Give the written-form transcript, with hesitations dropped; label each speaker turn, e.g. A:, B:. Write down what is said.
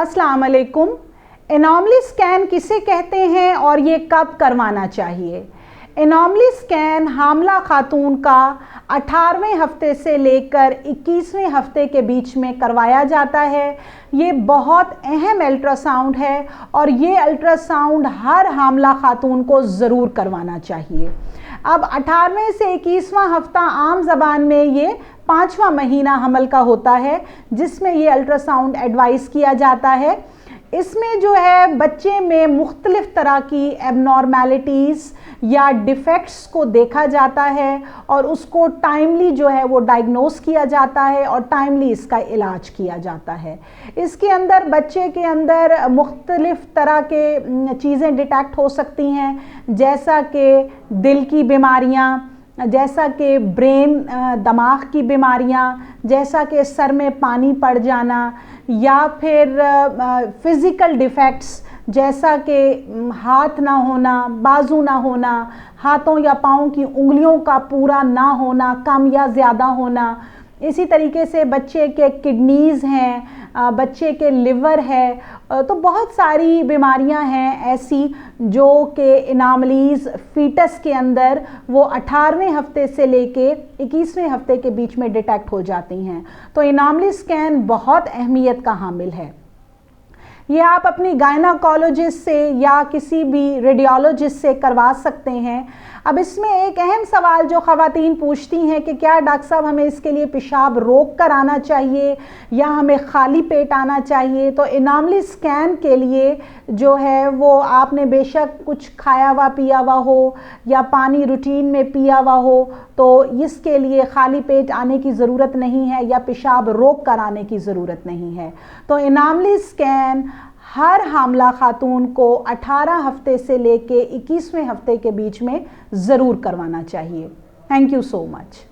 A: अस्सलाम वालेकुम। Anomaly scan किसे कहते हैं और ये कब करवाना चाहिए? एनॉमली स्कैन हामला खातून का 18वें हफ्ते से लेकर 21वें हफ्ते के बीच में करवाया जाता है। ये बहुत अहम अल्ट्रासाउंड है और ये अल्ट्रासाउंड हर हामला खातून को ज़रूर करवाना चाहिए। अब 18वें से 21वां हफ्ता आम ज़बान में ये 5वां महीना हमल का होता है, जिसमें ये अल्ट्रासाउंड एडवाइस किया जाता है। इसमें जो है बच्चे में मुख्तलिफ तरह की एबनॉर्मेलिटीज़ या डिफेक्ट्स को देखा जाता है और उसको टाइमली जो है वो डायग्नोस किया जाता है और टाइमली इसका इलाज किया जाता है। इसके अंदर बच्चे के अंदर मुख्तलिफ तरह के चीज़ें डिटेक्ट हो सकती हैं, जैसा कि दिल की बीमारियाँ, जैसा कि ब्रेन दिमाग की बीमारियाँ, जैसा कि सर में पानी पड़ जाना, या फिर फिज़िकल डिफेक्ट्स जैसा कि हाथ ना होना, बाजू ना होना, हाथों या पाँव की उंगलियों का पूरा ना होना, कम या ज़्यादा होना। इसी तरीके से बच्चे के किडनीज़ हैं, बच्चे के लिवर है, तो बहुत सारी बीमारियां हैं ऐसी जो कि एनॉमलीज़ फीटस के अंदर वो 18वें हफ्ते से लेके 21वें हफ्ते के बीच में डिटेक्ट हो जाती हैं। तो एनॉमली स्कैन बहुत अहमियत का हामिल है। ये आप अपनी गायनाकोलॉजिस्ट से या किसी भी रेडियोलॉजिस्ट से करवा सकते हैं। अब इसमें एक अहम सवाल जो ख़वातीन पूछती हैं कि क्या डॉक्टर साहब हमें इसके लिए पेशाब रोक कर आना चाहिए या हमें खाली पेट आना चाहिए? तो एनॉमली स्कैन के लिए जो है वो आपने बेशक कुछ खाया हुआ पिया हुआ हो या पानी रूटीन में पिया हुआ हो, तो इसके लिए खाली पेट आने की ज़रूरत नहीं है या पेशाब रोक कर आने की ज़रूरत नहीं है। तो एनॉमली स्कैन हर हामला खातून को 18 हफ्ते से लेके 21वें हफ्ते के बीच में ज़रूर करवाना चाहिए। Thank you so much.